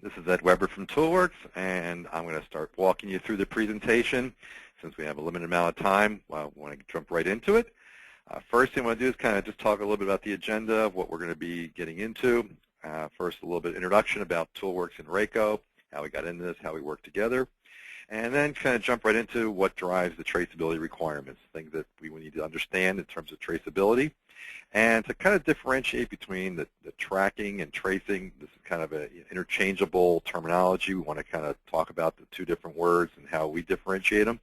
This is Ed Weber from ToolWorx, and I'm going to start walking you through the presentation. Since we have a limited amount of time, I want to jump right into it. First thing I want to do is kind of just talk a little bit about the agenda of what we're going to be getting into. First, a little bit of introduction about ToolWorx and RACO, how we got into this, how we work together, and then kind of jump right into what drives the traceability requirements, things that we need to understand in terms of traceability. And to kind of differentiate between the tracking and tracing, this is kind of an interchangeable terminology. We want to kind of talk about the two different words and how we differentiate them.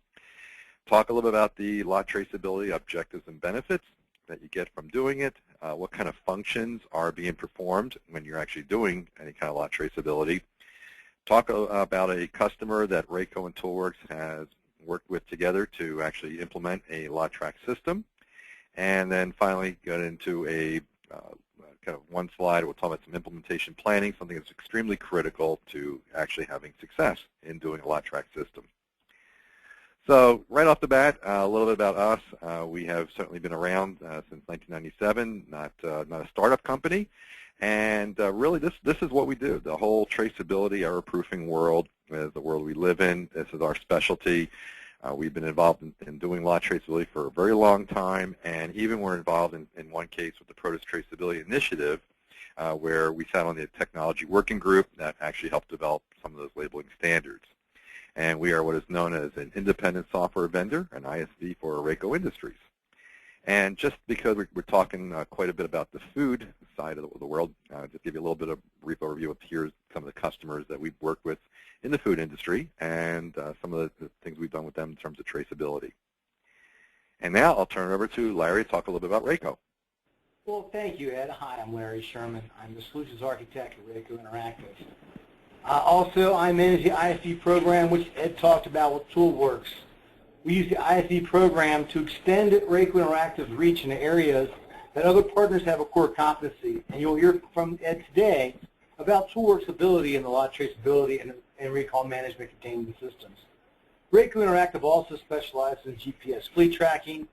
Talk a little bit about the lot traceability objectives and benefits that you get from doing it, what kind of functions are being performed when you're actually doing any kind of lot traceability. Talk about a customer that RACO and ToolWorx has worked with together to actually implement a lot track system. And then finally get into a kind of one slide. We'll talk about some implementation planning, something that's extremely critical to actually having success in doing a lot track system. So right off the bat, a little bit about us. We have certainly been around since 1997, not a startup company. And really this is what we do. The whole traceability, error-proofing world is the world we live in. This is our specialty. We've been involved in doing lot traceability for a very long time, and even we're involved in one case with the Produce Traceability Initiative, where we sat on the technology working group that actually helped develop some of those labeling standards. And we are what is known as an independent software vendor, an ISV for RACO Industries. And just because we're talking quite a bit about the food side of the world, just give you a little bit of brief overview of here's some of the customers that we've worked with in the food industry and some of the things we've done with them in terms of traceability. And now I'll turn it over to Larry to talk a little bit about RACO. Well, thank you, Ed. Hi, I'm Larry Sherman. I'm the Solutions Architect at RACO Interactive. Also, I manage the ISV program, which Ed talked about with ToolWorx. We use the ISV program to extend RACO Interactive's reach into areas that other partners have a core competency. And you'll hear from Ed today about ToolWorx's ability in the lot traceability and recall management containment systems. RACO Interactive also specializes in GPS fleet tracking,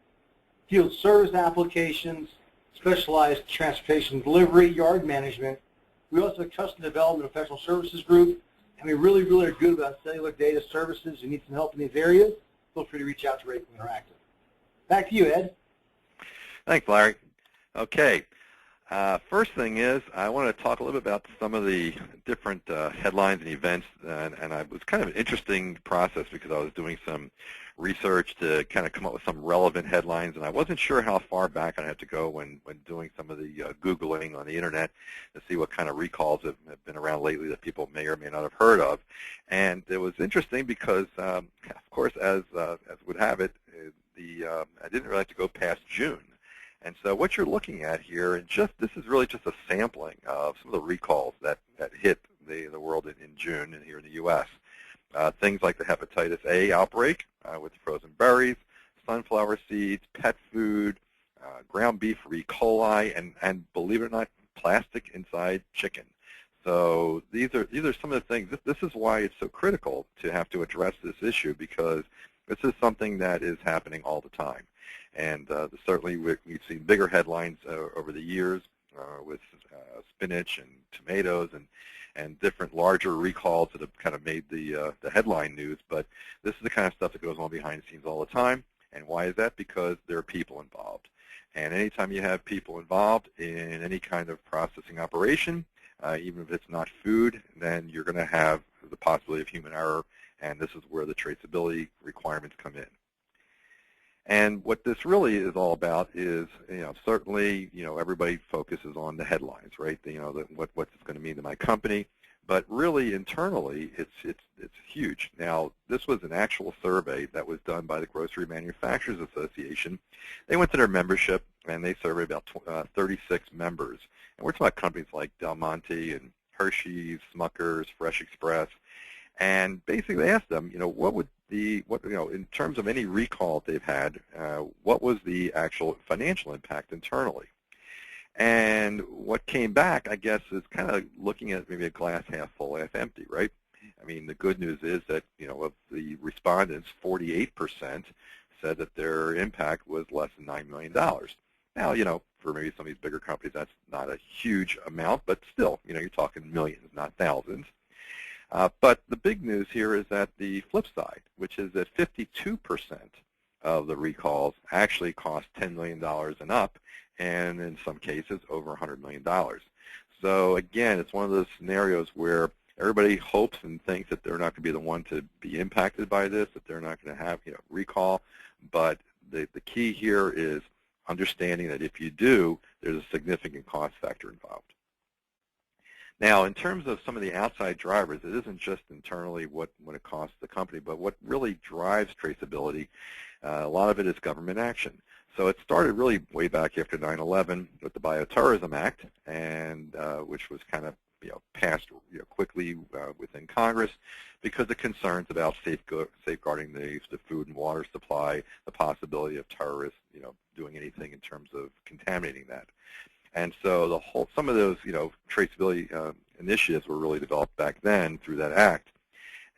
field service applications, specialized transportation delivery, yard management. We also have a custom development professional services group, and we really are good about cellular data services. You need some help in these areas, feel free to reach out to RACO Interactive. Back to you, Ed. Thanks, Larry. Okay. First thing is I want to talk a little bit about some of the different headlines and events, and it was kind of an interesting process because I was doing some research to kind of come up with some relevant headlines, and I wasn't sure how far back I had to go when doing some of the Googling on the Internet to see what kind of recalls have been around lately that people may or may not have heard of. And it was interesting because, of course, as would have it, I didn't really have to go past June. And so what you're looking at here, and this is really just a sampling of some of the recalls that hit the world in June and here in the U.S. Things like the hepatitis A outbreak with frozen berries, sunflower seeds, pet food, ground beef E. coli, and believe it or not, plastic inside chicken. So these are some of the things. This is why it's so critical to have to address this issue, because this is something that is happening all the time. And certainly we've seen bigger headlines over the years with spinach and tomatoes and different larger recalls that have kind of made the headline news. But this is the kind of stuff that goes on behind the scenes all the time. And why is that? Because there are people involved. And anytime you have people involved in any kind of processing operation, even if it's not food, then you're going to have the possibility of human error. And this is where the traceability requirements come in. And what this really is all about is, certainly, everybody focuses on the headlines, right? What's it going to mean to my company? But really, internally, it's huge. Now, this was an actual survey that was done by the Grocery Manufacturers Association. They went to their membership, and they surveyed about 36 members. And we're talking about companies like Del Monte and Hershey's, Smucker's, Fresh Express. And basically, they asked them, what would in terms of any recall they've had, what was the actual financial impact internally? And what came back, I guess, is kind of looking at maybe a glass half full, half empty, right? I mean, the good news is that, of the respondents, 48% said that their impact was less than $9 million. Now, for maybe some of these bigger companies, that's not a huge amount, but still, you're talking millions, not thousands. But the big news here is that the flip side, which is that 52% of the recalls actually cost $10 million and up, and in some cases over $100 million. So again, it's one of those scenarios where everybody hopes and thinks that they're not going to be the one to be impacted by this, that they're not going to have recall. But the key here is understanding that if you do, there's a significant cost factor involved. Now, in terms of some of the outside drivers, it isn't just internally what it costs the company, but what really drives traceability, a lot of it is government action. So it started really way back after 9/11 with the Bioterrorism Act, and which was kind of passed quickly within Congress because of concerns about safeguarding the food and water supply, the possibility of terrorists doing anything in terms of contaminating that. And so some of those traceability initiatives were really developed back then through that act.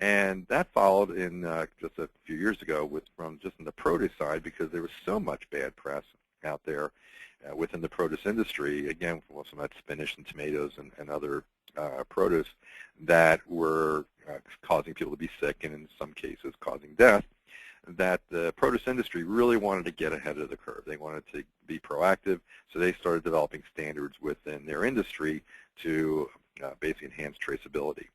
And that followed in just a few years ago from just in the produce side, because there was so much bad press out there within the produce industry, again, from some of that spinach and tomatoes and other produce that were causing people to be sick and in some cases causing death, that the produce industry really wanted to get ahead of the curve. They wanted to be proactive, so they started developing standards within their industry to basically enhance traceability.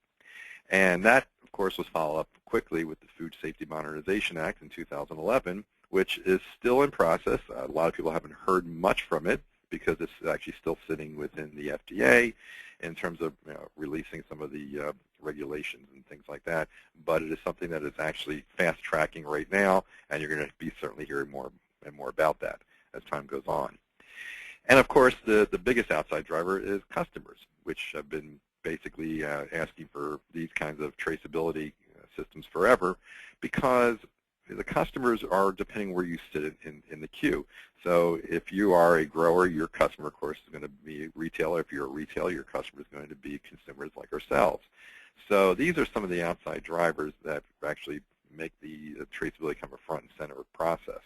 And that, of course, was followed up quickly with the Food Safety Modernization Act in 2011, which is still in process. A lot of people haven't heard much from it because it's actually still sitting within the FDA in terms of releasing some of the regulations and things like that. But it is something that is actually fast-tracking right now, and you're going to be certainly hearing more and more about that as time goes on. And, of course, the biggest outside driver is customers, which have been basically asking for these kinds of traceability systems forever, because the customers are depending where you sit in the queue. So if you are a grower, your customer, of course, is going to be a retailer. If you're a retailer, your customer is going to be consumers like ourselves. So these are some of the outside drivers that actually make the traceability come a front and center process.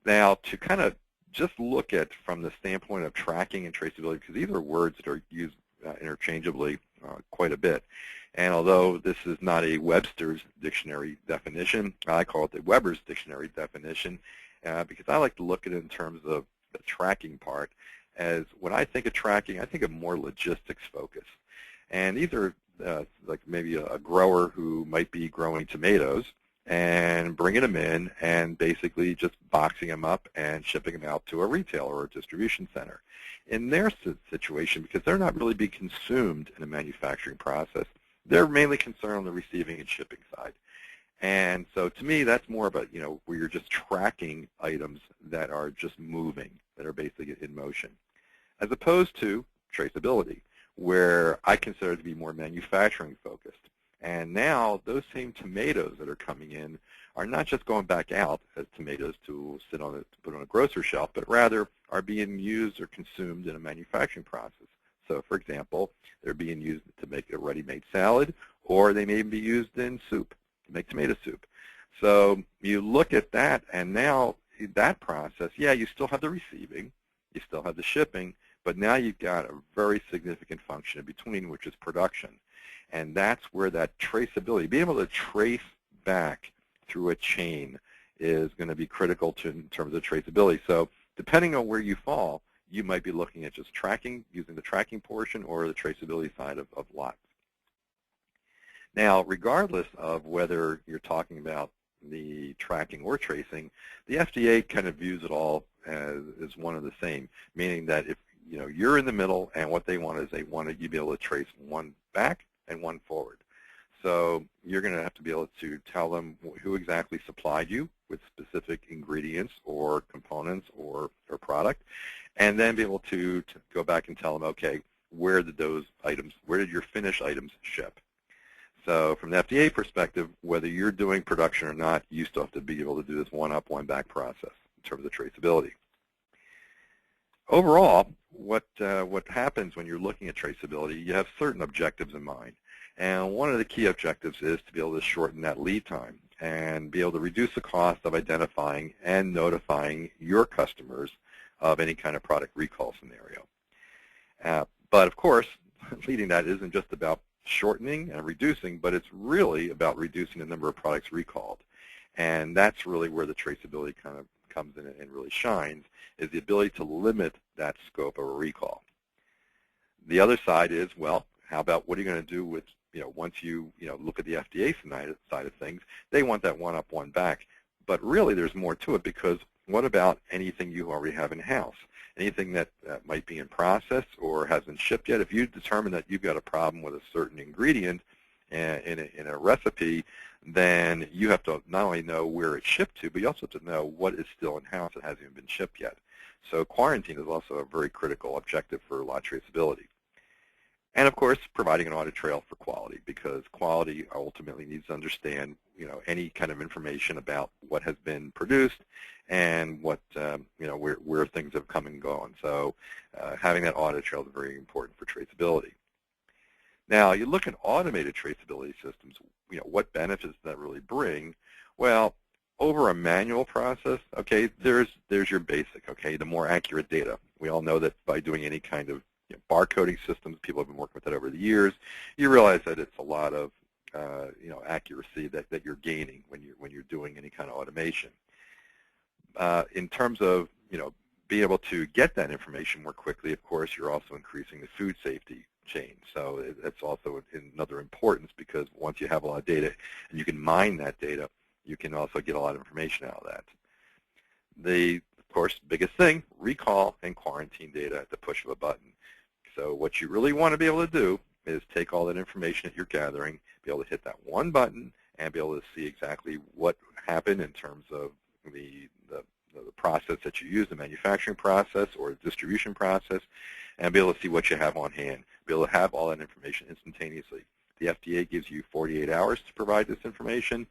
Now, to kind of just look at from the standpoint of tracking and traceability, because these are words that are used interchangeably quite a bit. And although this is not a Webster's dictionary definition, I call it the Weber's dictionary definition because I like to look at it in terms of the tracking part. As when I think of tracking, I think of more logistics focus. And these are like maybe a grower who might be growing tomatoes and bringing them in and basically just boxing them up and shipping them out to a retailer or a distribution center. In their situation, because they're not really being consumed in a manufacturing process, they're mainly concerned on the receiving and shipping side. And so to me, that's more about, where you're just tracking items that are just moving, that are basically in motion, as opposed to traceability, where I consider it to be more manufacturing focused. And now those same tomatoes that are coming in are not just going back out as tomatoes to put on a grocery shelf, but rather are being used or consumed in a manufacturing process. So, for example, they're being used to make a ready-made salad, or they may be used in soup, to make tomato soup. So you look at that, and now that process, yeah, you still have the receiving, you still have the shipping, but now you've got a very significant function in between, which is production. And that's where that traceability, being able to trace back through a chain, is going to be critical in terms of traceability. So depending on where you fall, you might be looking at just tracking, using the tracking portion, or the traceability side of lots. Now, regardless of whether you're talking about the tracking or tracing, the FDA kind of views it all as one and the same, meaning that if you're in the middle, and what they want is they want you to be able to trace one back and one forward. So you're going to have to be able to tell them who exactly supplied you with specific ingredients or components or product, and then be able to go back and tell them, okay, where did your finished items ship? So from the FDA perspective, whether you're doing production or not, you still have to be able to do this one-up, one-back process in terms of traceability. Overall, what happens when you're looking at traceability, you have certain objectives in mind. And one of the key objectives is to be able to shorten that lead time and be able to reduce the cost of identifying and notifying your customers of any kind of product recall scenario. But of course, leading that isn't just about shortening and reducing, but it's really about reducing the number of products recalled. And that's really where the traceability kind of comes in and really shines, is the ability to limit that scope of a recall. The other side is, well, how about what are you going to do with, once you, look at the FDA side of things, they want that one up, one back. But really there's more to it, because what about anything you already have in-house? Anything that might be in process or hasn't shipped yet? If you determine that you've got a problem with a certain ingredient in a recipe, then you have to not only know where it's shipped to, but you also have to know what is still in-house that hasn't even been shipped yet. So quarantine is also a very critical objective for lot traceability. And of course, providing an audit trail for quality, because quality ultimately needs to understand, any kind of information about what has been produced and what, where things have come and gone. So having that audit trail is very important for traceability. Now, you look at automated traceability systems, what benefits does that really bring? Well, over a manual process, okay, there's your basic, okay, the more accurate data. We all know that by doing any kind of barcoding systems, people have been working with that over the years, you realize that it's a lot of accuracy that you're gaining when you're doing any kind of automation. In terms of being able to get that information more quickly, of course, you're also increasing the food safety chain. So it's also another importance, because once you have a lot of data and you can mine that data, you can also get a lot of information out of that. Of course, biggest thing, recall and quarantine data at the push of a button. So what you really want to be able to do is take all that information that you're gathering, be able to hit that one button, and be able to see exactly what happened in terms of the process that you use, the manufacturing process or the distribution process, and be able to see what you have on hand, be able to have all that information instantaneously. The FDA gives you 48 hours to provide this information.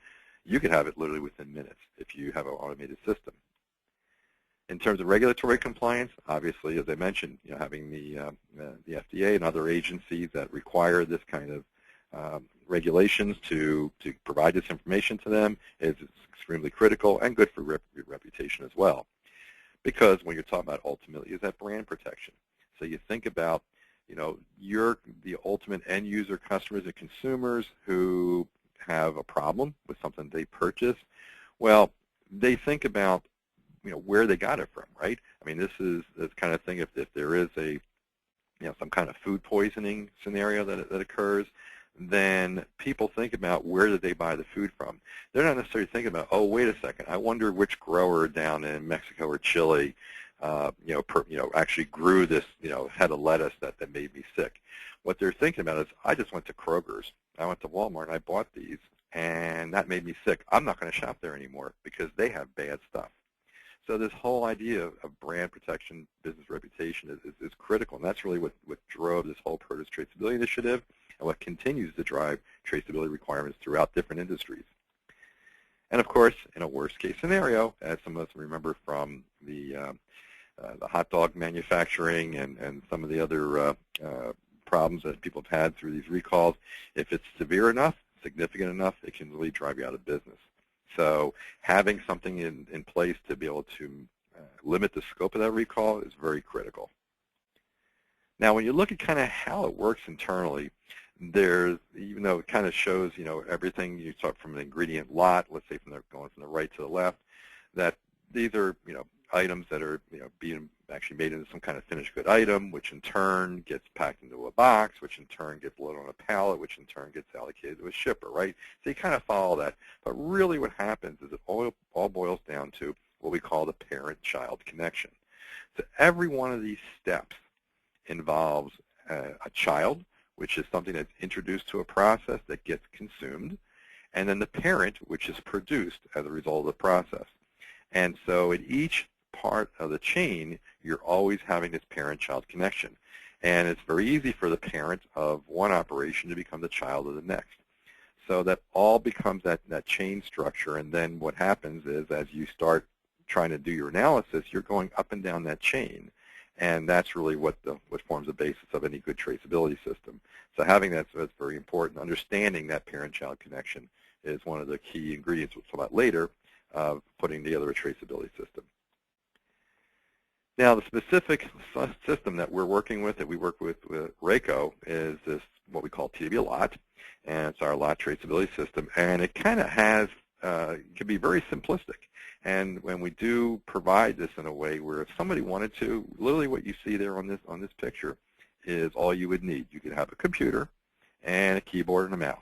You can have it literally within minutes if you have an automated system. In terms of regulatory compliance, obviously, as I mentioned, having the FDA and other agencies that require this kind of regulations to provide this information to them is extremely critical and good for reputation as well. Because when you're talking about ultimately is that brand protection. So you think about, the ultimate end user customers and consumers who have a problem with something they purchase. Well, they think about where they got it from, right? I mean, this is this kind of thing. If there is a some kind of food poisoning scenario that occurs, then people think about where did they buy the food from. They're not necessarily thinking about, oh, wait a second, I wonder which grower down in Mexico or Chile, actually grew this head of lettuce that made me sick. What they're thinking about is, I just went to Kroger's, I went to Walmart, and I bought these, and that made me sick. I'm not going to shop there anymore because they have bad stuff. So this whole idea of brand protection, business reputation is critical, and that's really what drove this whole produce traceability initiative and what continues to drive traceability requirements throughout different industries. And of course, in a worst-case scenario, as some of us remember from the hot dog manufacturing and some of the other problems that people have had through these recalls, if it's severe enough, significant enough, it can really drive you out of business. So having something in place to be able to limit the scope of that recall is very critical. Now, when you look at kind of how it works internally, even though it kind of shows, everything you start from an ingredient lot, let's say going from the right to the left, that these are, items that are, being actually made into some kind of finished good item, which in turn gets packed into a box, which in turn gets loaded on a pallet, which in turn gets allocated to a shipper, right? So you kind of follow that. But really what happens is it all boils down to what we call the parent-child connection. So every one of these steps involves a child, which is something that's introduced to a process that gets consumed, and then the parent, which is produced as a result of the process. And so at each part of the chain, you're always having this parent-child connection. And it's very easy for the parent of one operation to become the child of the next. So that all becomes that chain structure, and then what happens is as you start trying to do your analysis, you're going up and down that chain. And that's really what forms the basis of any good traceability system. So having that's very important. Understanding that parent-child connection is one of the key ingredients we'll talk about later of putting together a traceability system. Now, the specific system that we're working with, that we work with RACO, is this what we call TW Lot, and it's our lot traceability system, and it kind of has, it can be very simplistic. And when we do provide this in a way where if somebody wanted to, literally what you see there on this picture is all you would need. You could have a computer and a keyboard and a mouse,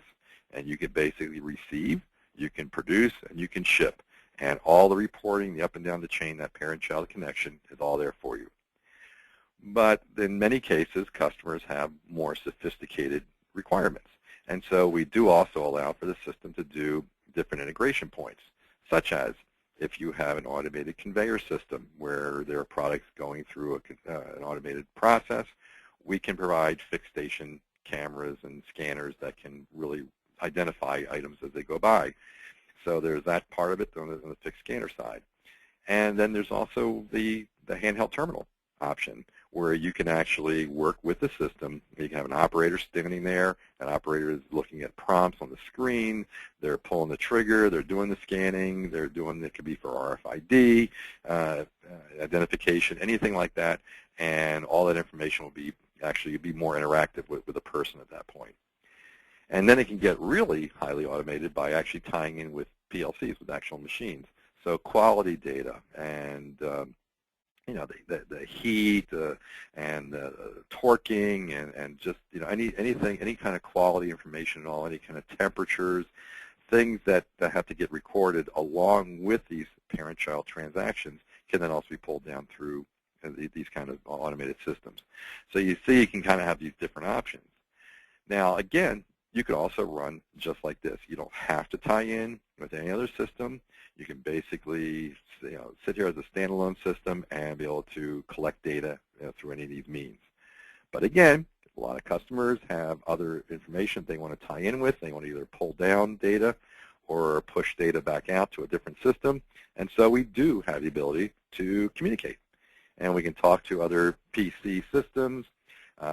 and you could basically receive, you can produce, and you can ship. And all the reporting, the up and down the chain, that parent-child connection is all there for you. But in many cases, customers have more sophisticated requirements. And so we do also allow for the system to do different integration points, such as if you have an automated conveyor system where there are products going through an automated process, we can provide fixed station cameras and scanners that can really identify items as they go by. So there's that part of it on the fixed scanner side. And then there's also the handheld terminal option, where you can actually work with the system. You can have an operator standing there. An operator is looking at prompts on the screen. They're pulling the trigger. They're doing the scanning. They're doing, it could be for RFID, identification, anything like that. And all that information will be actually be more interactive with the person at that point. And then it can get really highly automated by actually tying in with PLCs, with actual machines. So quality data and you know, the heat and torquing and just, you know, anything, any kind of quality information at all, any kind of temperatures, things that have to get recorded along with these parent-child transactions can then also be pulled down through these kind of automated systems. So you see, you can kind of have these different options. Now, again, you could also run just like this. You don't have to tie in with any other system. You can basically, you know, sit here as a standalone system and be able to collect data, you know, through any of these means. But again, a lot of customers have other information they want to tie in with. They want to either pull down data or push data back out to a different system. And so we do have the ability to communicate. And we can talk to other PC systems.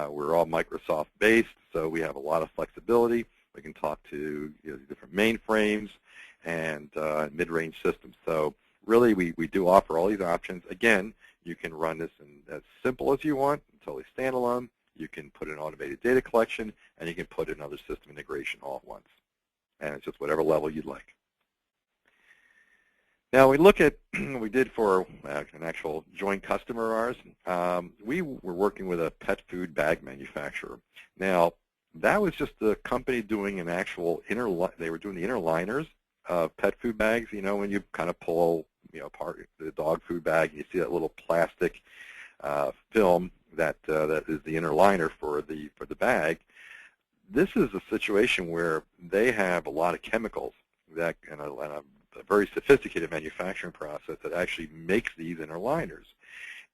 We're all Microsoft-based, so we have a lot of flexibility. We can talk to, you know, different mainframes and mid-range systems. So really, we do offer all these options. Again, you can run this in as simple as you want, totally standalone. You can put in automated data collection, and you can put in other system integration all at once. And it's just whatever level you'd like. Now, we look at what we did for an actual joint customer of ours. We were working with a pet food bag manufacturer. Now, that was just a company doing an actual they were doing the inner liners of pet food bags. You know, when you kind of pull, you know, apart the dog food bag, you see that little plastic film that is the inner liner for the bag. This is a situation where they have a lot of chemicals that and a very sophisticated manufacturing process that actually makes these inner liners.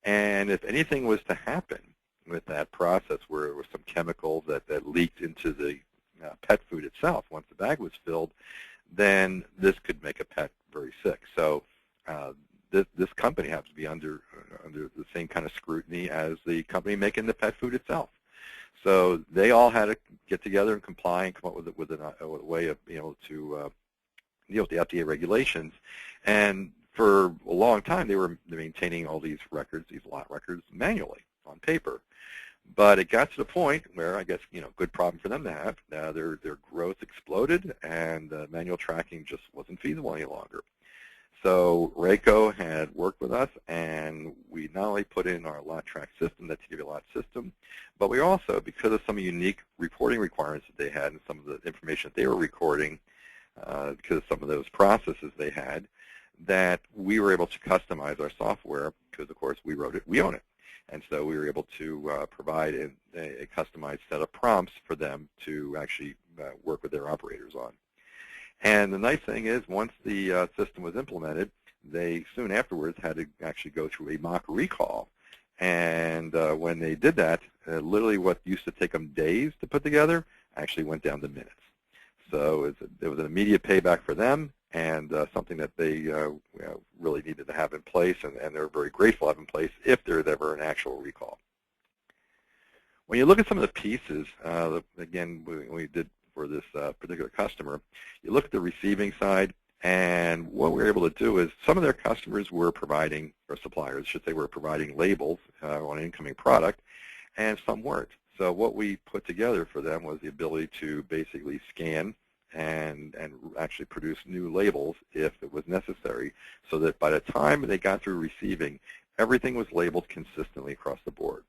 And if anything was to happen with that process where there was some chemicals that leaked into the pet food itself once the bag was filled, then this could make a pet very sick. So this company happens to be under the same kind of scrutiny as the company making the pet food itself. So they all had to get together and comply and come up with a way of being able to deal with the FDA regulations. And for a long time, they were maintaining all these records, these lot records, manually on paper. But it got to the point where, I guess, you know, good problem for them to have. Their growth exploded, and manual tracking just wasn't feasible any longer. So RACO had worked with us, and we not only put in our lot track system, that TW lot system, but we also, because of some unique reporting requirements that they had and some of the information that they were recording, because of some of those processes they had, that we were able to customize our software because, of course, we wrote it, we own it. And so we were able to provide a customized set of prompts for them to actually work with their operators on. And the nice thing is, once the system was implemented, they soon afterwards had to actually go through a mock recall. And when they did that, literally what used to take them days to put together actually went down to minutes. So it was an immediate payback for them, and something that they really needed to have in place, and they're very grateful to have in place if there's ever an actual recall. When you look at some of the pieces, again, we did for this particular customer, you look at the receiving side, and what we were able to do is some of their customers were providing, or suppliers, should say, were providing labels on an incoming product, and some weren't. So what we put together for them was the ability to basically scan and actually produce new labels if it was necessary, so that by the time they got through receiving, everything was labeled consistently across the board.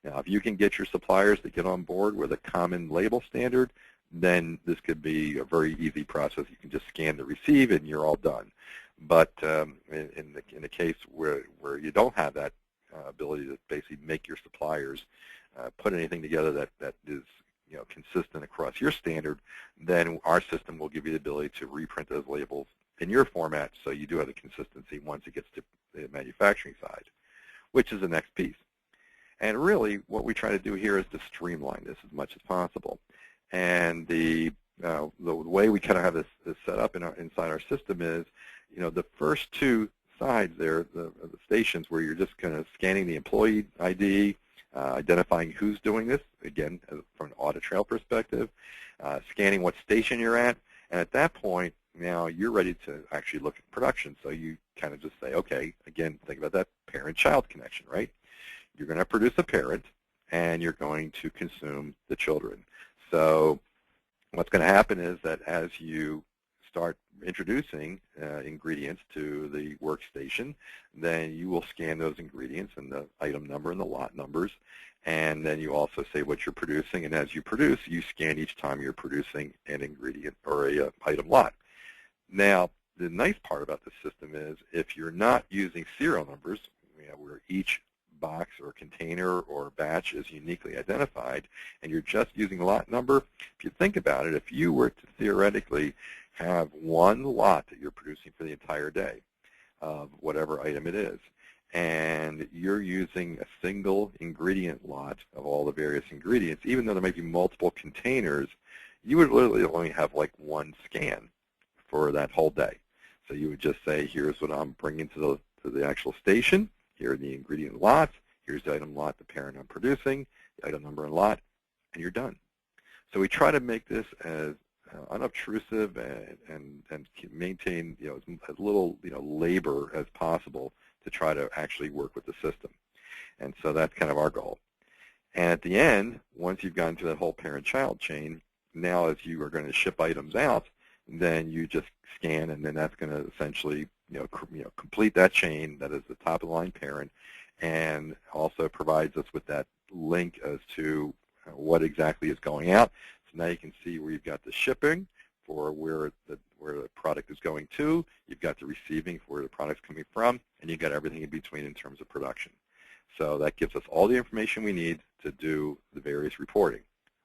Now, if you can get your suppliers to get on board with a common label standard, then this could be a very easy process. You can just scan the receive and you're all done. But in the case where you don't have that ability to basically make your suppliers put anything together that is consistent across your standard, then our system will give you the ability to reprint those labels in your format, so you do have the consistency once it gets to the manufacturing side, which is the next piece. And really, what we try to do here is to streamline this as much as possible. And the way we kind of have this set up inside our system is, the first two sides there, the stations where you're just kind of scanning the employee ID, identifying who's doing this, again, from an audit trail perspective, scanning what station you're at, and at that point, now you're ready to actually look at production. So you kind of just say, okay, again, think about that parent-child connection, right? You're going to produce a parent, and you're going to consume the children. So what's going to happen is that as you start introducing ingredients to the workstation, then you will scan those ingredients and the item number and the lot numbers, and then you also say what you're producing, and as you produce, you scan each time you're producing an ingredient or a item lot. Now, the nice part about the system is if you're not using serial numbers, where each box or container or batch is uniquely identified, and you're just using lot number, if you think about it, if you were to theoretically have one lot that you're producing for the entire day of whatever item it is, and you're using a single ingredient lot of all the various ingredients, even though there might be multiple containers, you would literally only have like one scan for that whole day. So you would just say, here's what I'm bringing to the actual station, here are the ingredient lots, here's the item lot, the parent I'm producing, the item number and lot, and you're done. So we try to make this as unobtrusive and maintain as little labor as possible to try to actually work with the system. And so that's kind of our goal. And at the end, once you've gotten through that whole parent-child chain, now as you are going to ship items out, then you just scan, and then that's going to essentially complete that chain that is the top of the line parent, and also provides us with that link as to what exactly is going out. So now you can see where you've got the shipping for where the product is going to, you've got the receiving for where the product's coming from, and you've got everything in between in terms of production. So that gives us all the information we need to do the various reporting,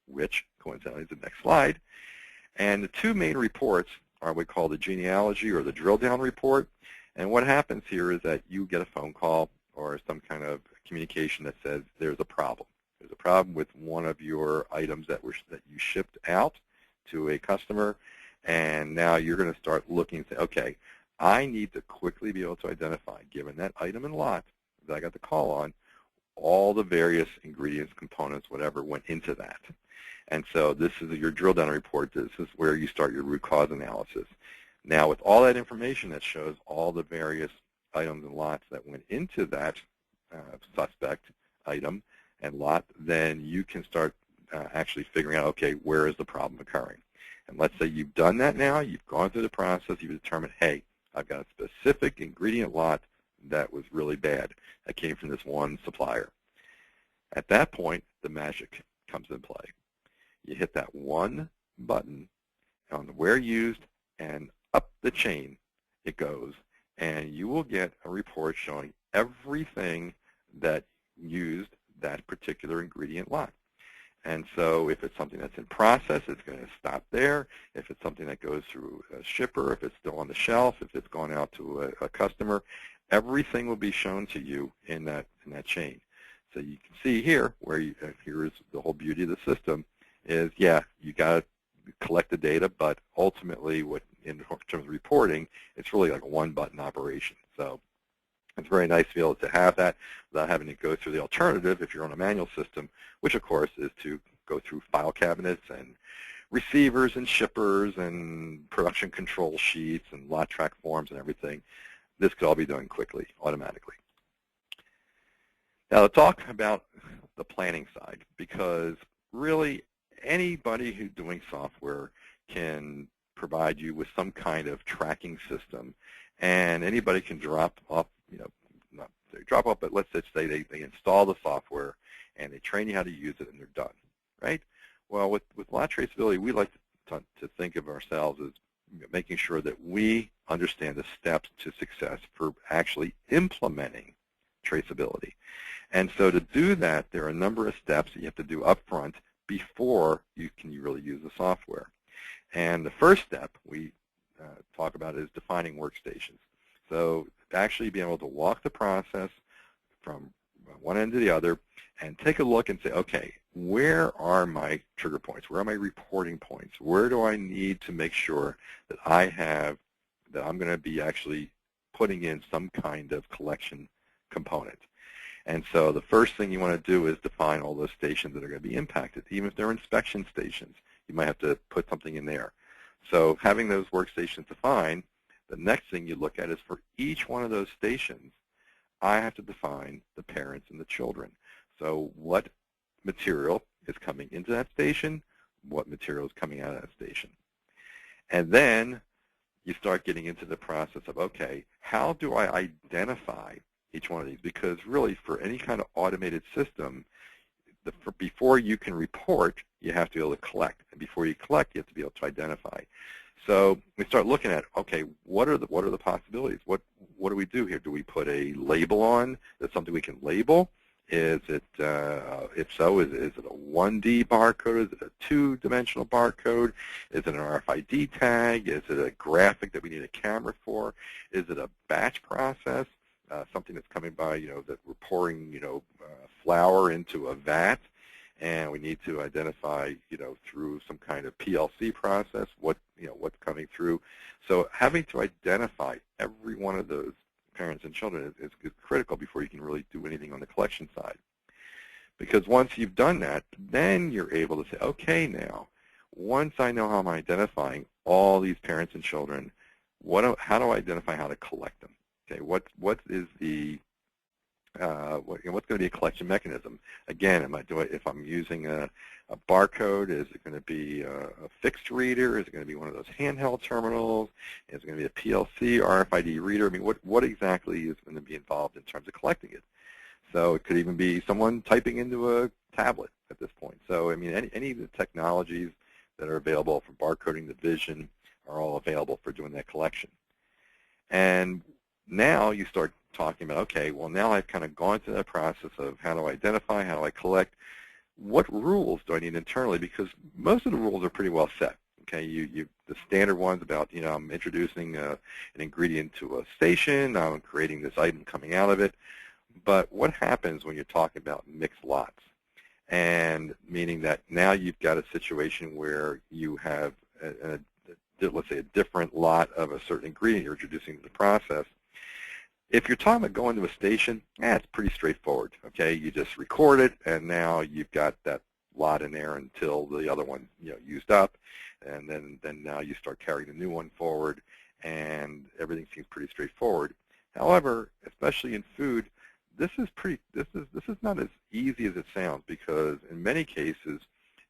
which coincidentally is the next slide. And the two main reports are what we call the genealogy or the drill down report. And what happens here is that you get a phone call or some kind of communication that says there's a problem. There's a problem with one of your items that you shipped out to a customer, and now you're going to start looking and say, okay, I need to quickly be able to identify, given that item and lot that I got the call on, all the various ingredients, components, whatever went into that. And so this is your drill down report. This is where you start your root cause analysis. Now, with all that information that shows all the various items and lots that went into that suspect item and lot, then you can start actually figuring out, okay, where is the problem occurring? And let's say you've done that now, you've gone through the process, you've determined, hey, I've got a specific ingredient lot that was really bad, that came from this one supplier. At that point, the magic comes in play. You hit that one button on the where used, and up the chain it goes, and you will get a report showing everything that used that particular ingredient lot. And so if it's something that's in process, it's going to stop there. If it's something that goes through a shipper, if it's still on the shelf, if it's gone out to a customer, everything will be shown to you in that chain. So you can see here where here is the whole beauty of the system is, yeah, you got to collect the data, but ultimately, what in terms of reporting, it's really like a one-button operation. So it's very nice to be able to have that without having to go through the alternative if you're on a manual system, which of course is to go through file cabinets and receivers and shippers and production control sheets and lot track forms and everything. This could all be done quickly, automatically. Now to talk about the planning side, because really anybody who's doing software can provide you with some kind of tracking system, and anybody can drop off, not drop off, but let's just say they install the software and they train you how to use it and they're done, right? Well, with Lot Traceability, we like to think of ourselves as making sure that we understand the steps to success for actually implementing traceability. And so to do that, there are a number of steps that you have to do up front before you can really use the software. And the first step we talk about is defining workstations. So actually being able to walk the process from one end to the other and take a look and say, okay, where are my trigger points? Where are my reporting points? Where do I need to make sure that I'm going to be actually putting in some kind of collection component? And so the first thing you want to do is define all those stations that are going to be impacted. Even if they're inspection stations, you might have to put something in there. So having those workstations defined, the next thing you look at is for each one of those stations, I have to define the parents and the children. So what material is coming into that station, what material is coming out of that station. And then you start getting into the process of, okay, how do I identify each one of these? Because really, for any kind of automated system, before you can report, you have to be able to collect. And before you collect, you have to be able to identify. So we start looking at, okay, what are the possibilities? What do we do here? Do we put a label on? Is it something we can label? Is it, if so, is it a 1D barcode? Is it a 2-dimensional barcode? Is it an RFID tag? Is it a graphic that we need a camera for? Is it a batch process? Something that's coming by, that we're pouring, flour into a vat, and we need to identify, through some kind of PLC process what's coming through. So having to identify every one of those parents and children is critical before you can really do anything on the collection side. Because once you've done that, then you're able to say, okay, now, once I know how I'm identifying all these parents and children, how do I identify how to collect them? Okay, what is the what's going to be a collection mechanism? Again, if I'm using a barcode, is it going to be a fixed reader? Is it going to be one of those handheld terminals? Is it going to be a PLC, RFID reader? I mean, what exactly is going to be involved in terms of collecting it? So it could even be someone typing into a tablet at this point. So I mean, any of the technologies that are available for barcoding the vision are all available for doing that collection. And now you start talking about, okay, well, now I've kind of gone through that process of how do I identify, how do I collect, what rules do I need internally? Because most of the rules are pretty well set. Okay, the standard ones about, I'm introducing an ingredient to a station, I'm creating this item coming out of it. But what happens when you're talking about mixed lots? And meaning that now you've got a situation where you have, let's say, a different lot of a certain ingredient you're introducing to the process. If you're talking about going to a station, it's pretty straightforward. Okay, you just record it, and now you've got that lot in there until the other one, used up, and then now you start carrying the new one forward, and everything seems pretty straightforward. However, especially in food, this is not as easy as it sounds, because in many cases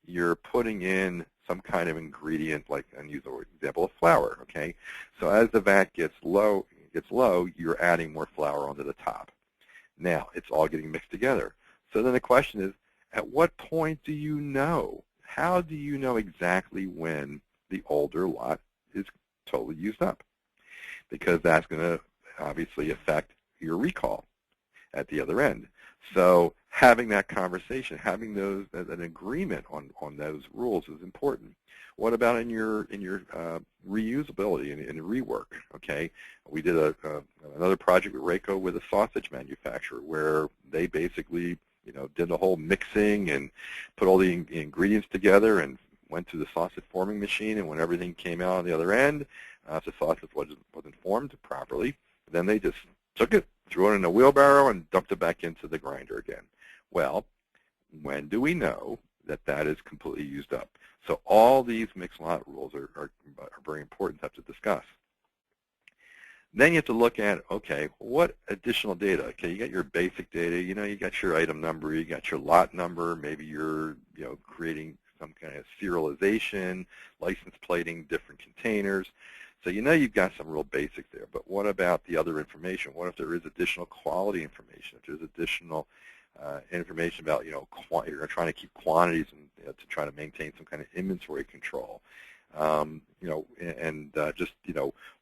you're putting in some kind of ingredient, like, and use the example of flour. Okay, so as the vat gets low, you're adding more flour onto the top. Now, it's all getting mixed together. So then the question is, at what point do you know? How do you know exactly when the older lot is totally used up? Because that's going to obviously affect your recall at the other end. So having that conversation, having an agreement on those rules is important. What about in your reusability and rework? Okay, we did another project with RACO with a sausage manufacturer where they basically did the whole mixing and put all the ingredients together and went through the sausage forming machine, and when everything came out on the other end, the sausage wasn't formed properly, then they just took it, threw it in a wheelbarrow, and dumped it back into the grinder again. Well, when do we know that is completely used up? So all these mixed lot rules are very important to have to discuss. Then you have to look at, okay, what additional data? Okay, you got your basic data, you got your item number, you got your lot number, maybe you're, creating some kind of serialization, license plating, different containers. So you've got some real basics there. But what about the other information? What if there is additional quality information? If there's additional information about, you're trying to keep quantities and to try to maintain some kind of inventory control. Just,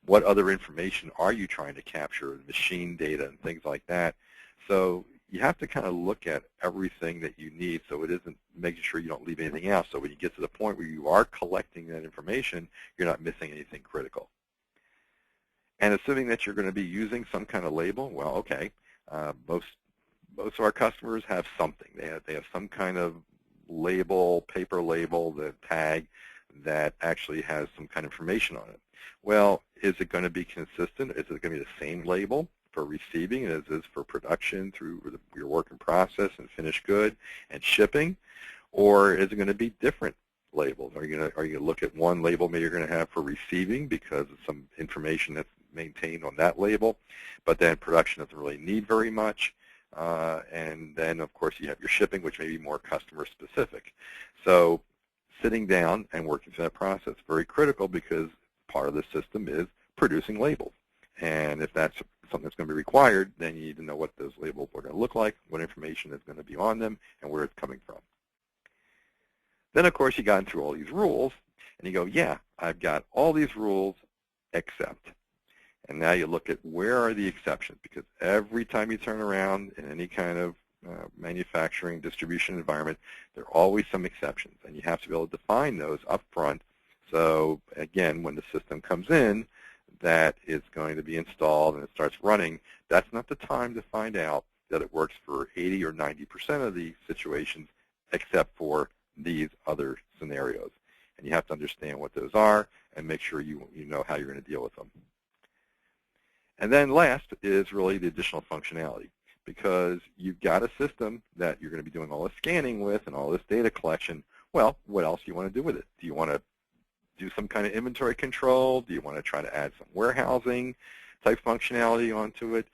what other information are you trying to capture, machine data and things like that. So you have to kind of look at everything that you need so it isn't making sure you don't leave anything out. So when you get to the point where you are collecting that information, you're not missing anything critical. And assuming that you're going to be using some kind of label, well, okay, most of our customers have something. They have some kind of label, paper label, the tag that actually has some kind of information on it. Well, is it going to be consistent? Is it going to be the same label for receiving as is for production through your work in process and finished good and shipping? Or is it going to be different labels? Are you going to look at one label maybe you're going to have for receiving because of some information that's maintained on that label, but then production doesn't really need very much? And then, of course, you have your shipping, which may be more customer specific. So sitting down and working through that process is very critical because part of the system is producing labels. And if that's something that's going to be required, then you need to know what those labels are going to look like, what information is going to be on them, and where it's coming from. Then, of course, you got through all these rules, and you go, yeah, I've got all these rules except. And now you look at where are the exceptions, because every time you turn around in any kind of manufacturing distribution environment, there are always some exceptions, and you have to be able to define those up front. So again, when the system comes in that is going to be installed and it starts running, that's not the time to find out that it works for 80 or 90% of the situations except for these other scenarios. And you have to understand what those are and make sure you know how you're going to deal with them. And then last is really the additional functionality, because you've got a system that you're going to be doing all this scanning with and all this data collection. Well, what else do you want to do with it? Do you want to do some kind of inventory control? Do you want to try to add some warehousing type functionality onto it?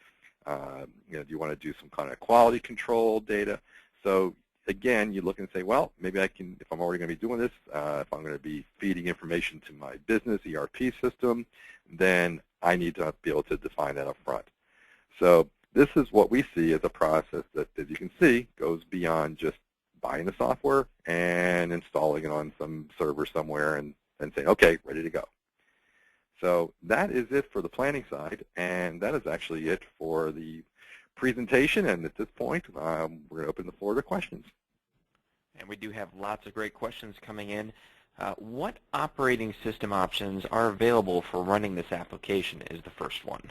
Do you want to do some kind of quality control data? So again, you look and say, well, maybe I can, if I'm already going to be doing this, if I'm going to be feeding information to my business ERP system, then I need to be able to define that up front. So this is what we see as a process that, as you can see, goes beyond just buying the software and installing it on some server somewhere and saying, okay, ready to go. So that is it for the planning side, and that is actually it for the presentation. And at this point, we're going to open the floor to questions. And we do have lots of great questions coming in. What operating system options are available for running this application is the first one.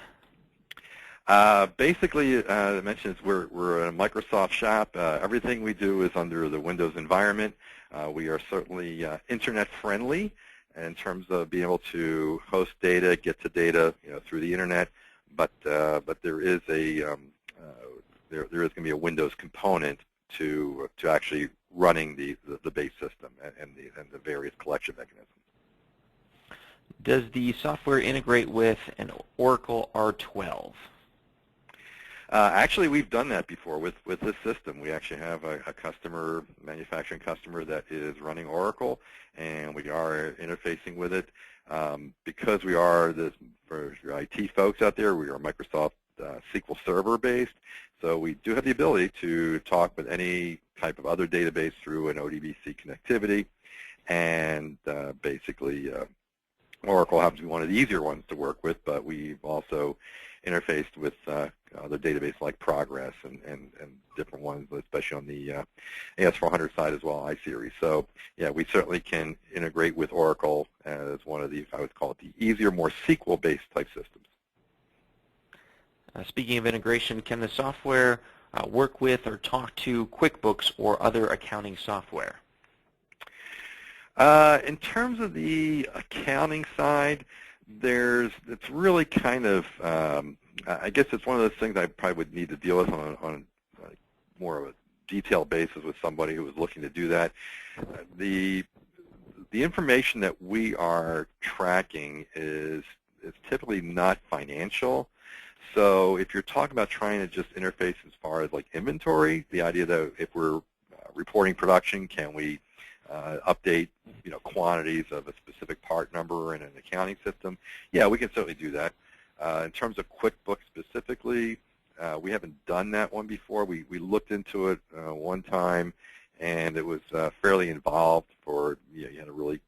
Basically, I mentioned we're a Microsoft shop. Everything we do is under the Windows environment. We are certainly internet friendly in terms of being able to host data, get to data, through the internet. But there is there is going to be a Windows component to actually running the base system and the various collection mechanisms. Does the software integrate with an Oracle R12? Actually, we've done that before with this system. We actually have a customer, manufacturing customer, that is running Oracle, and we are interfacing with it. Because we are, for your IT folks out there, we are Microsoft SQL Server based, so we do have the ability to talk with any type of other database through an ODBC connectivity, and basically Oracle happens to be one of the easier ones to work with, but we've also interfaced with other databases like Progress and different ones, especially on the AS400 side as well, iSeries. So yeah, we certainly can integrate with Oracle as one of the, I would call it, the easier, more SQL-based type systems. Speaking of integration, can the software work with or talk to QuickBooks or other accounting software? In terms of the accounting side, it's really kind of, I guess it's one of those things I probably would need to deal with on more of a detailed basis with somebody who was looking to do that. The information that we are tracking is it's typically not financial. So if you're talking about trying to just interface as far as like inventory, the idea that if we're reporting production, can we update quantities of a specific part number in an accounting system? Yeah, we can certainly do that. In terms of QuickBooks specifically, we haven't done that one before. We looked into it one time, and it was fairly involved. For you had to really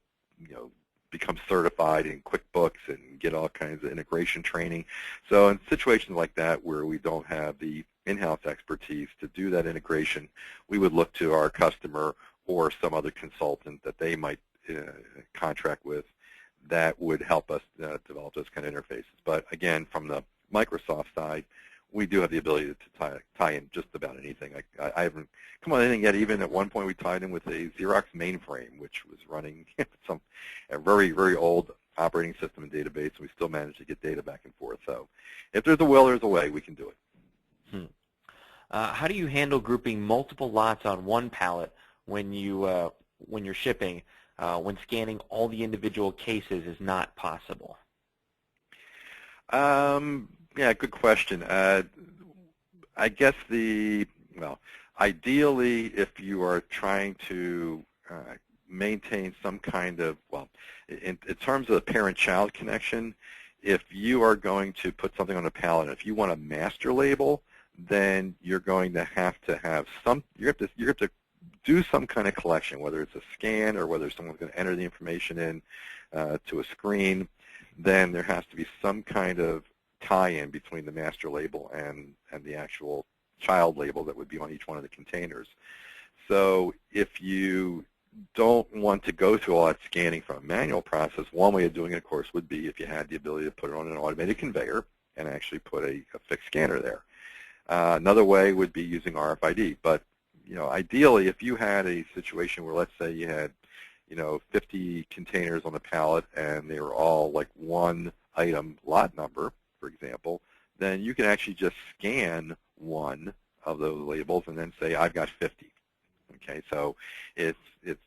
become certified in QuickBooks and get all kinds of integration training. So in situations like that where we don't have the in-house expertise to do that integration, we would look to our customer or some other consultant that they might contract with that would help us develop those kind of interfaces. But again, from the Microsoft side, we do have the ability to tie in just about anything. I haven't come on anything yet. Even at one point, we tied in with a Xerox mainframe, which was running a very, very old operating system and database, and we still managed to get data back and forth. So if there's a will, there's a way. We can do it. How do you handle grouping multiple lots on one pallet when you're shipping, when scanning all the individual cases is not possible? Yeah, good question. I guess ideally, if you are trying to maintain some kind of, in terms of the parent-child connection, if you are going to put something on a pallet, if you want a master label, then you're going to have some, you have to do some kind of collection, whether it's a scan or whether someone's going to enter the information in to a screen. Then there has to be some kind of tie-in between the master label and the actual child label that would be on each one of the containers. So if you don't want to go through all that scanning from a manual process, one way of doing it, of course, would be if you had the ability to put it on an automated conveyor and actually put a fixed scanner there. Another way would be using RFID. But ideally, if you had a situation where, let's say, you had 50 containers on the pallet and they were all like one item lot number, for example, then you can actually just scan one of those labels and then say, I've got 50. Okay, so it's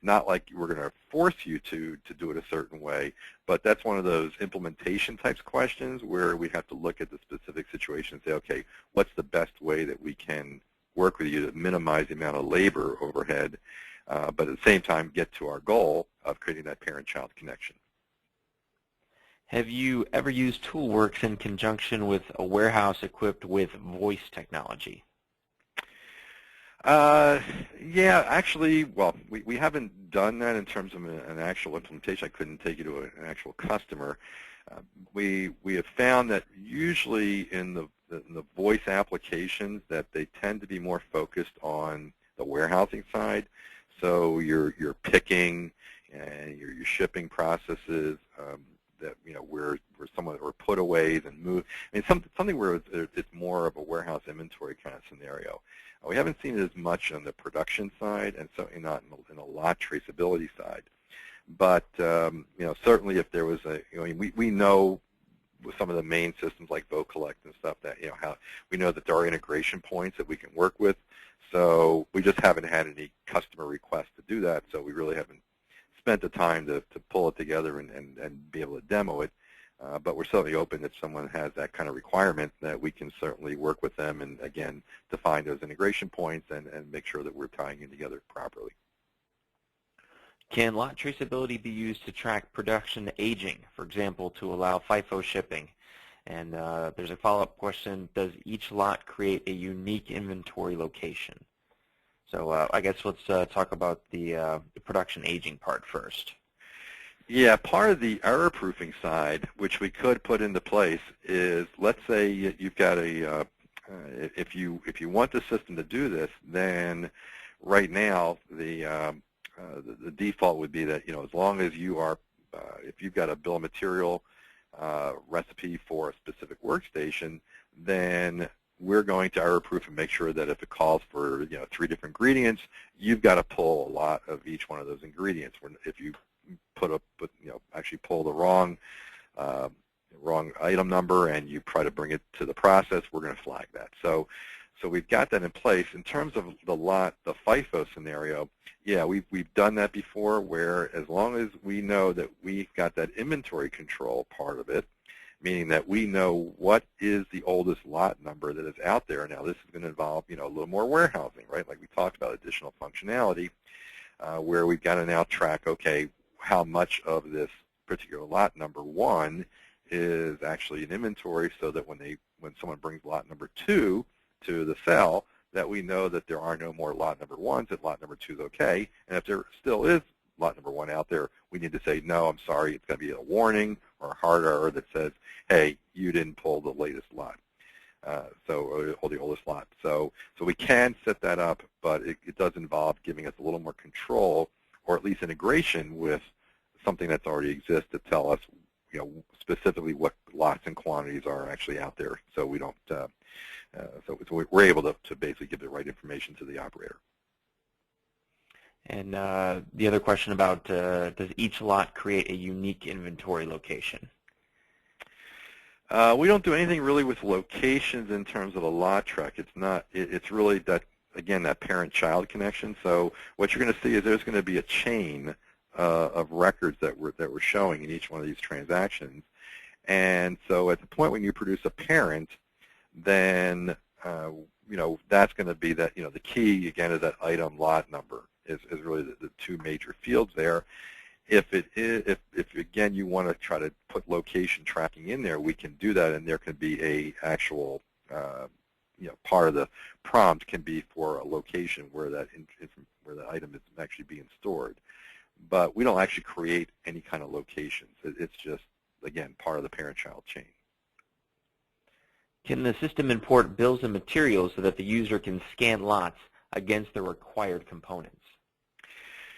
not like we're going to force you to do it a certain way, but that's one of those implementation types questions where we have to look at the specific situation and say, okay, what's the best way that we can work with you to minimize the amount of labor overhead, but at the same time get to our goal of creating that parent-child connection. Have you ever used ToolWorx in conjunction with a warehouse equipped with voice technology? Yeah, actually, we haven't done that in terms of an actual implementation. I couldn't take you to an actual customer. We have found that usually in the voice applications that they tend to be more focused on the warehousing side. So you're picking and your shipping processes that where someone or putaways and move. I mean something where it's more of a warehouse inventory kind of scenario. We haven't seen it as much on the production side, and certainly not in the lot traceability side. But certainly if there was we know with some of the main systems like VoCollect and stuff that how we know that there are integration points that we can work with. So we just haven't had any customer requests to do that. So we really haven't spent the time to pull it together and be able to demo it. But we're certainly open if someone has that kind of requirement that we can certainly work with them and, again, define those integration points and make sure that we're tying in together properly. Can lot traceability be used to track production aging, for example, to allow FIFO shipping? And there's a follow-up question, does each lot create a unique inventory location? So I guess let's talk about the production aging part first. Yeah, part of the error proofing side, which we could put into place, is let's say you've got if you want the system to do this, then right now the default would be that as long as you are if you've got a bill of material recipe for a specific workstation, then we're going to error proof and make sure that if it calls for 3 different ingredients, you've got to pull a lot of each one of those ingredients. If you actually pull the wrong item number and you try to bring it to the process, we're going to flag that. So we've got that in place. In terms of the FIFO scenario, yeah, we've done that before, where as long as we know that we've got that inventory control part of it, meaning that we know what is the oldest lot number that is out there. Now, this is going to involve, a little more warehousing, right? Like we talked about, additional functionality, where we've got to now track, okay, how much of this particular lot number 1 is actually in inventory, so that when someone brings lot number 2 to the cell, that we know that there are no more lot number 1s, that lot number 2 is okay. And if there still is lot number 1 out there, we need to say, no, I'm sorry, it's going to be a warning or a hard error that says, hey, you didn't pull the latest lot, or the oldest lot. So we can set that up, but it does involve giving us a little more control, or at least integration with something that's already exists to tell us, specifically what lots and quantities are actually out there, so we don't. So we're able to basically give the right information to the operator. And the other question about, does each lot create a unique inventory location? We don't do anything really with locations in terms of a lot track. It's really that, again, that parent-child connection. So what you're going to see is there's going to be a chain of records that we're showing in each one of these transactions. And so at the point when you produce a parent, then that's going to be that, the key again is that item lot number is really the two major fields there. If again you want to try to put location tracking in there, we can do that, and there can be a actual part of the prompt can be for a location where that item is actually being stored. But we don't actually create any kind of locations. It's just, again, part of the parent-child chain. Can the system import bills and materials so that the user can scan lots against the required components?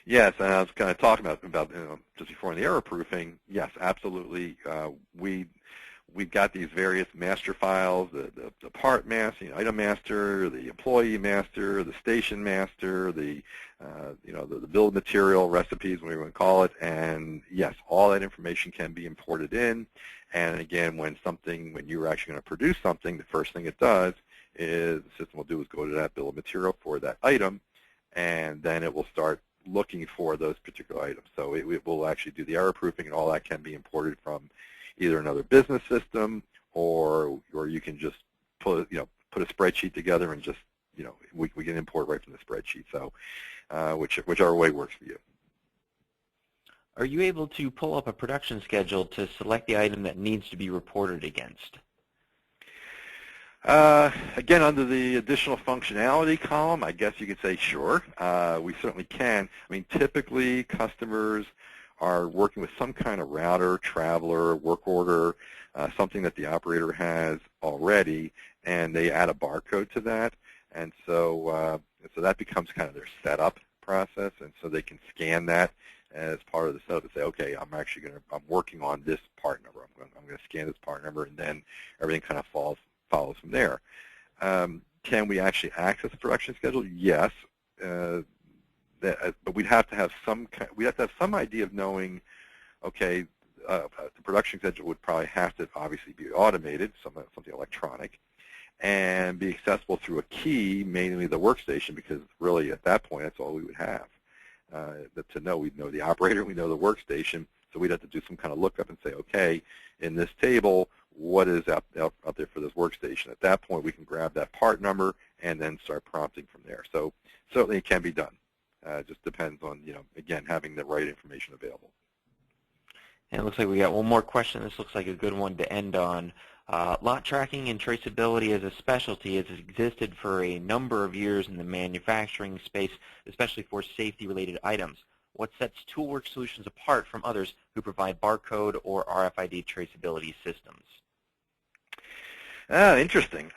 Yes, and I was kind of talking about just before in the error proofing. Yes, absolutely. We've got these various master files: the part master, item master, the employee master, the station master, the bill of material, recipes, whatever you want to call it. And yes, all that information can be imported in. And again, when you're actually going to produce something, the first thing it does is the system will do is go to that bill of material for that item, and then it will start looking for those particular items. So it will actually do the error proofing, and all that can be imported from either another business system, or you can just put a spreadsheet together and just we can import right from the spreadsheet. So whichever way works for you. Are you able to pull up a production schedule to select the item that needs to be reported against? Again, under the additional functionality column, I guess you could say sure. We certainly can. I mean, typically customers are working with some kind of router, traveler, work order, something that the operator has already, and they add a barcode to that. And so that becomes kind of their setup process, and so they can scan that as part of the setup and say, okay, I'm working on this part number. I'm going to scan this part number, and then everything kind of follows from there. Can we actually access the production schedule? Yes, but we'd have to have some idea of knowing, okay, the production schedule would probably have to obviously be automated, something electronic, and be accessible through a key, mainly the workstation, because really at that point that's all we would have. We'd know the operator, we know the workstation, so we'd have to do some kind of lookup and say, okay, in this table, what is out there for this workstation? At that point, we can grab that part number and then start prompting from there. So certainly it can be done. It just depends on, again, having the right information available. And it looks like we got one more question. This looks like a good one to end on. Lot tracking and traceability as a specialty has existed for a number of years in the manufacturing space, especially for safety-related items. What sets ToolWorx solutions apart from others who provide barcode or RFID traceability systems? Interesting.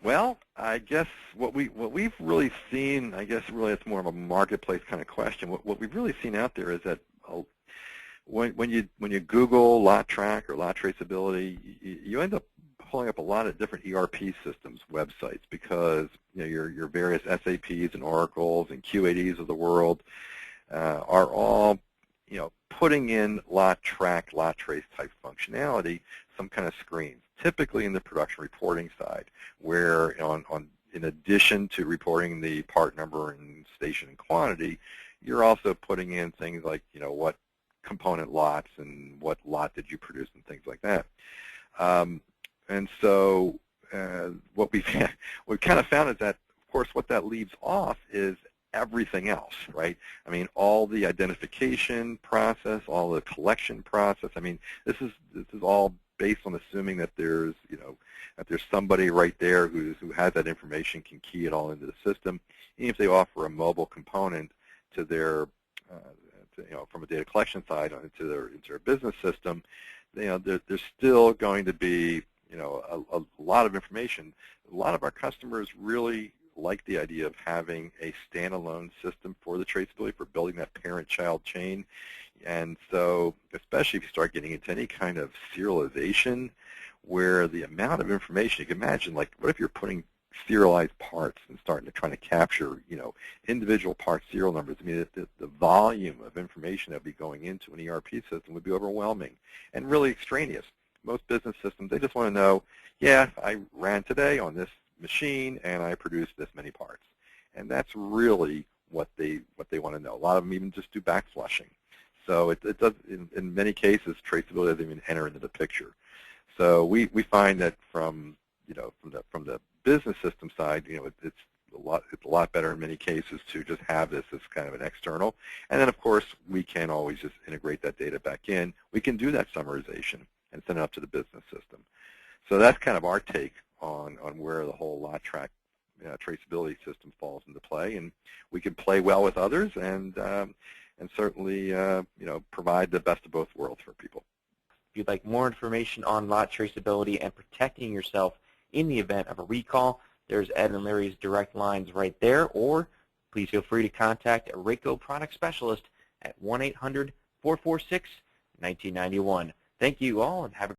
Well, I guess what we've really seen, I guess really it's more of a marketplace kind of question. What we've really seen out there is that when you Google lot track or lot traceability, you end up pulling up a lot of different ERP systems websites, because your various SAPs and Oracles and Q80s of the world are all putting in lot track, lot trace type functionality, some kind of screens, typically in the production reporting side, where in addition to reporting the part number and station and quantity, you're also putting in things like what component lots and what lot did you produce and things like that. And so what we've kind of found is that, of course, what that leaves off is everything else, right? I mean, all the identification process, all the collection process. I mean, this is all based on assuming that there's, that there's somebody right there who has that information, can key it all into the system. Even if they offer a mobile component to their, from a data collection side into their business system, there's still going to be, a lot of information. A lot of our customers really like the idea of having a standalone system for the traceability, for building that parent-child chain. And so, especially if you start getting into any kind of serialization, where the amount of information, you can imagine, like, what if you're putting serialized parts and starting to try to capture, individual part serial numbers? I mean, the volume of information that would be going into an ERP system would be overwhelming and really extraneous. Most business systems, they just want to know, yeah, I ran today on this machine and I produced this many parts. And that's really what they want to know. A lot of them even just do backflushing. So it does, in many cases, traceability doesn't even enter into the picture. So we find that from the business system side, it's a lot better in many cases to just have this as kind of an external. And then, of course, we can always just integrate that data back in. We can do that summarization and send it up to the business system. So that's kind of our take on where the whole lot traceability system falls into play. And we can play well with others and certainly provide the best of both worlds for people. If you'd like more information on lot traceability and protecting yourself in the event of a recall, there's Ed and Larry's direct lines right there, or please feel free to contact a RACO product specialist at 1-800-446-1991. Thank you all, and have a